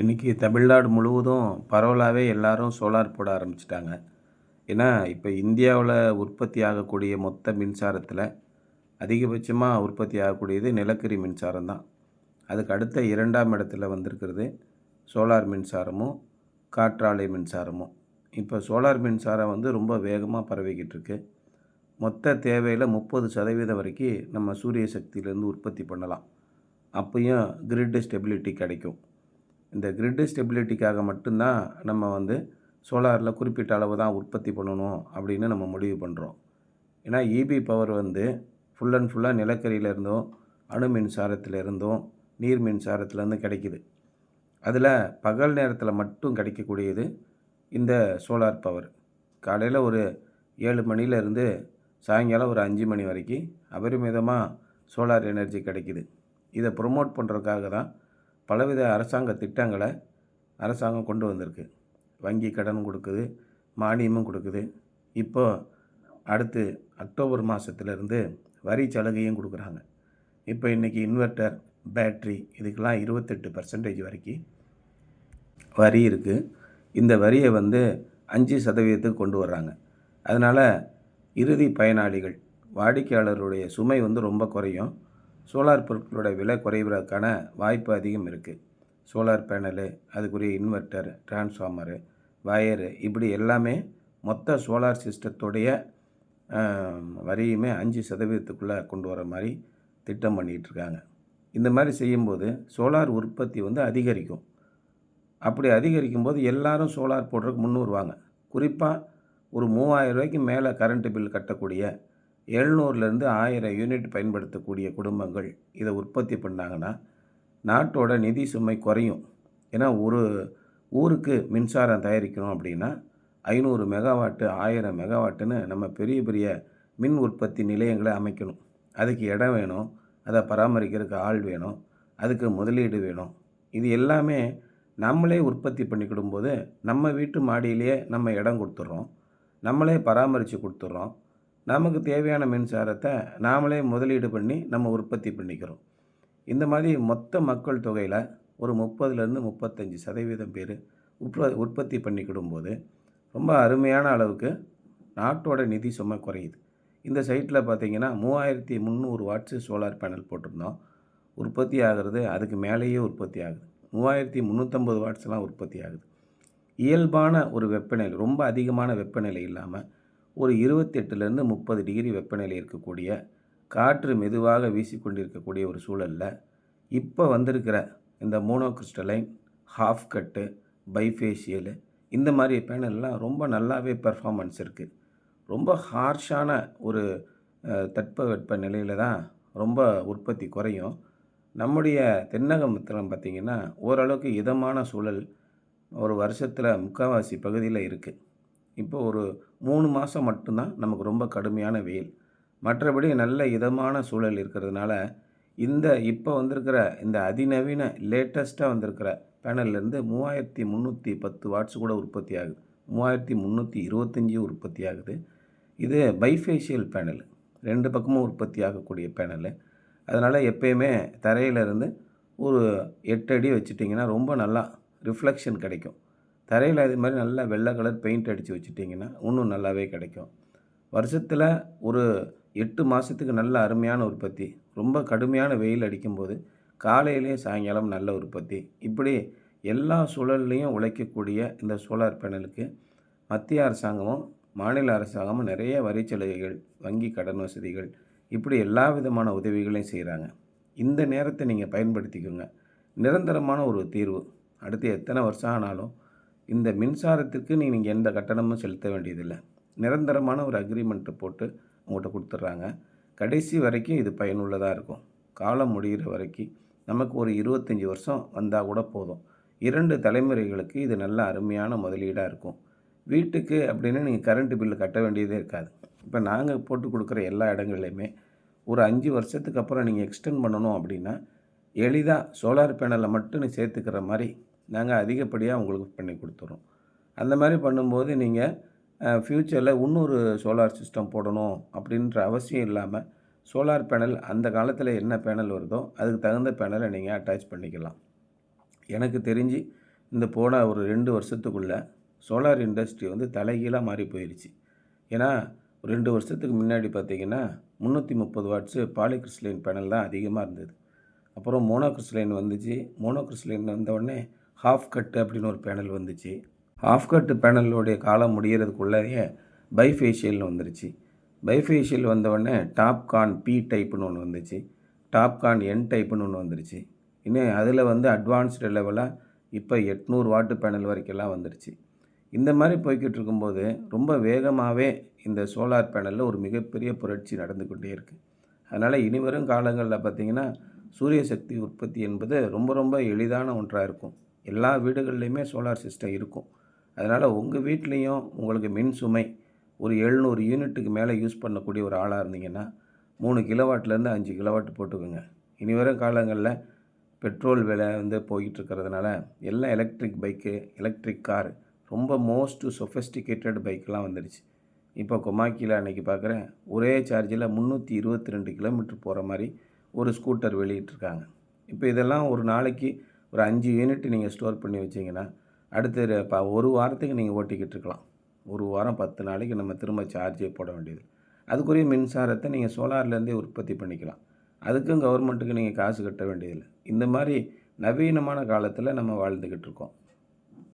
இன்றைக்கி தமிழ்நாடு முழுவதும் பரவலாகவே எல்லாரும் சோலார் போட ஆரம்பிச்சிட்டாங்க. ஏன்னா இப்போ இந்தியாவில் உற்பத்தி ஆகக்கூடிய மொத்த மின்சாரத்தில் அதிகபட்சமாக உற்பத்தி ஆகக்கூடியது நிலக்கரி மின்சாரம் தான். அதுக்கு அடுத்த 2ஆம் இடத்துல வந்திருக்கிறது சோலார் மின்சாரமும் காற்றாலை மின்சாரமும். இப்போ சோலார் மின்சாரம் ரொம்ப வேகமாக பரவிக்கிட்டு இருக்கு. மொத்த தேவையில் 30% வரைக்கும் நம்ம சூரிய சக்தியிலேருந்து உற்பத்தி பண்ணலாம். அப்பயும் கிரிட் ஸ்டெபிலிட்டி கிடைக்கும். இந்த கிரிட் ஸ்டெபிலிட்டிக்காக மட்டும்தான் நம்ம சோலாரில் குறிப்பிட்ட அளவு தான் உற்பத்தி பண்ணணும் அப்படின்னு நம்ம முடிவு பண்ணுறோம். ஏன்னா இபி பவர் ஃபுல் அண்ட் ஃபுல்லாக நிலக்கரியிலேருந்தும் அணு மின்சாரத்திலிருந்தும் நீர் மின்சாரத்துலேருந்து கிடைக்கிது. அதில் பகல் நேரத்தில் மட்டும் கிடைக்கக்கூடியது இந்த சோலார் பவர். காலையில் ஒரு 7 மணிலேருந்து சாயங்காலம் ஒரு 5 மணி வரைக்கும் அபரிமிதமாக சோலார் எனர்ஜி கிடைக்கிது. இதை ப்ரொமோட் பண்ணுறதுக்காக தான் பலவித அரசாங்க திட்டங்களை அரசாங்கம் கொண்டு வந்திருக்கு. வங்கி கடன் கொடுக்குது, மானியமும் கொடுக்குது. இப்போ அடுத்து அக்டோபர் மாதத்துலேருந்து வரி சலுகையும் கொடுக்குறாங்க. இப்போ இன்றைக்கி இன்வெர்ட்டர், பேட்ரி இதுக்கெல்லாம் 28% வரைக்கும் வரி இருக்குது. இந்த வரியை 5% கொண்டு வர்றாங்க. அதனால் இறுதி பயனாளிகள் வாடிக்கையாளருடைய சுமை ரொம்ப குறையும். சோலார் பொருட்களோட விலை குறைவதற்கான வாய்ப்பு அதிகம் இருக்குது. சோலார் பேனலு, அதுக்குரிய இன்வெர்ட்டர், டிரான்ஸ்ஃபார்மரு, வயரு இப்படி எல்லாமே மொத்த சோலார் சிஸ்டத்துடைய வரியுமே 5%க்குள்ளே கொண்டு வர மாதிரி திட்டம் பண்ணிகிட்ருக்காங்க. இந்த மாதிரி செய்யும்போது சோலார் உற்பத்தி அதிகரிக்கும். அப்படி அதிகரிக்கும்போது எல்லாரும் சோலார் போடுறதுக்கு முன் வருவாங்க. குறிப்பாக ஒரு 3000 ரூபாய்க்கு மேலே கரண்ட்டு பில் கட்டக்கூடிய 700லேருந்து 1000 யூனிட் பயன்படுத்தக்கூடிய குடும்பங்கள் இதை உற்பத்தி பண்ணாங்கன்னா நாட்டோட நிதி சுமை குறையும். ஏன்னா ஒரு ஊருக்கு மின்சாரம் தயாரிக்கணும் அப்படின்னா 500 மெகாவாட்டு 1000 மெகாவாட்டுன்னு நம்ம பெரிய பெரிய மின் உற்பத்தி நிலையங்களை அமைக்கணும். அதுக்கு இடம் வேணும், அதை பராமரிக்கிறதுக்கு ஆள் வேணும், அதுக்கு முதலீடு வேணும். இது எல்லாமே நம்மளே உற்பத்தி பண்ணிக்கிடும்போது நம்ம வீட்டு மாடியிலேயே நம்ம இடம் கொடுத்துட்றோம், நம்மளே பராமரித்து கொடுத்துட்றோம். நமக்கு தேவையான மின்சாரத்தை நாமளே முதலீடு பண்ணி நம்ம உற்பத்தி பண்ணிக்கிறோம். இந்த மாதிரி மொத்த மக்கள் தொகையில் ஒரு 30லேருந்து 35% பேர் உற்பத்தி பண்ணிக்கிடும்போது ரொம்ப அருமையான அளவுக்கு நாட்டோட நிதி சுமை குறையுது. இந்த சைட்டில் பார்த்திங்கன்னா 3300 வாட்ஸு சோலார் பேனல் போட்டிருந்தோம். உற்பத்தி ஆகிறது அதுக்கு மேலேயே உற்பத்தி ஆகுது. 3350 வாட்ஸ்லாம் உற்பத்தி ஆகுது. இயல்பான ஒரு வெப்பநிலை, ரொம்ப அதிகமான வெப்பநிலை இல்லாமல் ஒரு 28லேருந்து 30 டிகிரி வெப்பநிலை இருக்கக்கூடிய, காற்று மெதுவாக வீசிக்கொண்டிருக்கக்கூடிய ஒரு சூழலில் இப்போ வந்திருக்கிற இந்த மோனோகிறிஸ்டலைன், ஹாஃப் கட்டு, பைஃபேஷியலு இந்த மாதிரி பேனல்லாம் ரொம்ப நல்லாவே பெர்ஃபார்மன்ஸ் இருக்குது. ரொம்ப ஹார்ஷான ஒரு தட்பவெட்ப நிலையில் தான் ரொம்ப உற்பத்தி குறையும். நம்முடைய தென்னகத்தில் பார்த்திங்கன்னா ஓரளவுக்கு இதமான சூழல் ஒரு வருஷத்தில் முக்கால்வாசி பகுதியில் இருக்குது. இப்போ ஒரு 3 மாதம் மட்டும்தான் நமக்கு ரொம்ப கடுமையான வெயில். மற்றபடி நல்ல இதமான சூழல் இருக்கிறதுனால இப்போ வந்திருக்கிற இந்த அதிநவீன லேட்டஸ்ட்டாக வந்திருக்கிற பேனல்லேருந்து 3310 வாட்ஸ் கூட உற்பத்தி ஆகுது. 3325 உற்பத்தி ஆகுது. இது பைஃபேஷியல் பேனல், 2 பக்கமும் உற்பத்தி ஆகக்கூடிய பேனலு. அதனால் எப்பயுமே தரையிலேருந்து ஒரு 8 அடி வச்சுட்டிங்கன்னா ரொம்ப நல்லா ரிஃப்ளெக்ஷன் கிடைக்கும். தரையில் இது மாதிரி நல்லா வெள்ளை கலர் பெயிண்ட் அடித்து வச்சுட்டிங்கன்னா இன்னும் நல்லாவே கிடைக்கும். வருஷத்தில் ஒரு 8 மாதத்துக்கு நல்ல அருமையான உற்பத்தி. ரொம்ப கடுமையான வெயில் அடிக்கும்போது காலையிலேயும் சாயங்காலம் நல்ல உற்பத்தி. இப்படி எல்லா சூழல்லையும் உழைக்கக்கூடிய இந்த சோலார் பேனலுக்கு மத்திய அரசாங்கமும் மாநில அரசாங்கமும் நிறைய வரி சலுகைகள், வங்கி கடன் வசதிகள் இப்படி எல்லா விதமான உதவிகளையும் செய்கிறாங்க. இந்த நேரத்தை நீங்கள் பயன்படுத்திக்கோங்க. நிரந்தரமான ஒரு தீர்வு. அடுத்து எத்தனை வருஷம் ஆனாலும் இந்த மின்சாரத்துக்கு நீங்கள் எந்த கட்டணமும் செலுத்த வேண்டியதில்லை. நிரந்தரமான ஒரு அக்ரிமெண்ட்டை போட்டு உங்கள்கிட்ட கொடுத்துட்றாங்க. கடைசி வரைக்கும் இது பயனுள்ளதாக இருக்கும். காலம் முடிகிற வரைக்கும் நமக்கு ஒரு 25 வருஷம் வந்தால் கூட போதும். 2 தலைமுறைகளுக்கு இது நல்ல அருமையான முதலீடாக இருக்கும். வீட்டுக்கு அப்படின்னு நீங்கள் கரண்ட்டு பில்லு கட்ட வேண்டியதே இருக்காது. இப்போ நாங்கள் போட்டு கொடுக்குற எல்லா இடங்கள்லையுமே ஒரு 5 வருஷத்துக்கு அப்புறம் நீங்கள் எக்ஸ்டெண்ட் பண்ணணும் அப்படின்னா எளிதாக சோலார் பேனலை மட்டும் நீ சேர்த்துக்கிற மாதிரி நாங்கள் அதிகப்படியாக உங்களுக்கு பண்ணி கொடுத்துறோம். அந்த மாதிரி பண்ணும்போது நீங்கள் ஃப்யூச்சரில் இன்னொரு சோலார் சிஸ்டம் போடணும் அப்படின்ற அவசியம் இல்லாமல் சோலார் பேனல் அந்த காலத்தில் என்ன பேனல் வருதோ அதுக்கு தகுந்த பேனலை நீங்கள் அட்டாச் பண்ணிக்கலாம். எனக்கு தெரிஞ்சு இந்த போன ஒரு 2 வருஷத்துக்குள்ள சோலார் இண்டஸ்ட்ரி வந்து தலைகீழாக மாறி போயிடுச்சு. ஏன்னா 2 வருஷத்துக்கு முன்னாடி பார்த்தீங்கன்னா 330 வாட்ஸு பாலிகிறிஸ்டலைன் பேனல் தான் அதிகமாக இருந்தது. அப்புறம் மோனோகிறிஸ்டலைன் வந்துச்சு. மோனோகிறிஸ்டலைன் வந்தவுடனே ஹாஃப் கட்டு அப்படின்னு ஒரு பேனல் வந்துச்சு. ஹாஃப் கட்டு பேனலோடைய காலம் முடிகிறதுக்குள்ளேயே பைஃபேஷியல்னு வந்துருச்சு. பைஃபேஷியல் வந்தவுடனே டாப்கான் பி டைப்புன்னு ஒன்று வந்துச்சு. டாப்கான் என் டைப்புன்னு ஒன்று வந்துருச்சு. இன்னும் அதில் வந்து அட்வான்ஸ்டு லெவலாக இப்போ 800 வாட்டு பேனல் வரைக்கெல்லாம் வந்துருச்சு. இந்த மாதிரி போய்கிட்டு இருக்கும்போது ரொம்ப வேகமாகவே இந்த சோலார் பேனலில் ஒரு மிகப்பெரிய புரட்சி நடந்து கொண்டே இருக்குது. அதனால் இனிவரும் காலங்களில் பார்த்திங்கன்னா சூரிய சக்தி உற்பத்தி என்பது ரொம்ப ரொம்ப எளிதான ஒன்றாக இருக்கும். எல்லா வீடுகள்லையுமே சோலார் சிஸ்டம் இருக்கும். அதனால் உங்கள் வீட்லேயும் உங்களுக்கு மின் சுமை ஒரு 700 யூனிட்டுக்கு மேலே யூஸ் பண்ணக்கூடிய ஒரு ஆளாக இருந்தீங்கன்னா 3 கிலோவாட்லேருந்து 5 கிலோவாட் போட்டுக்கோங்க. இனிவரும் காலங்களில் பெட்ரோல் விலை வந்து போய்கிட்டு இருக்கிறதுனால எல்லாம் எலக்ட்ரிக் பைக்கு, எலக்ட்ரிக் கார், ரொம்ப மோஸ்ட்டு சொஃபஸ்டிகேட்டட் பைக்கெலாம் வந்துடுச்சு. இப்போ கொமாக்கியில் அன்றைக்கி பார்க்குறேன், ஒரே சார்ஜில் 322 கிலோமீட்டர் போகிற மாதிரி ஒரு ஸ்கூட்டர் வெளியிட்டிருக்காங்க. இப்போ இதெல்லாம் ஒரு நாளைக்கு ஒரு 5 யூனிட் நீங்கள் ஸ்டோர் பண்ணி வச்சிங்கன்னா அடுத்த ஒரு வாரத்துக்கு நீங்கள் ஓட்டிக்கிட்டு இருக்கலாம். ஒரு வாரம் 10 நாளைக்கு நம்ம திரும்ப சார்ஜே போட வேண்டியது. அதுக்குரிய மின்சாரத்தை நீங்கள் சோலார்லேருந்தே உற்பத்தி பண்ணிக்கலாம். அதுக்கும் கவர்மெண்ட்டுக்கு நீங்கள் காசு கட்ட வேண்டியதில்லை. இந்த மாதிரி நவீனமான காலத்தில் நம்ம வாழ்ந்துக்கிட்டு இருக்கோம்.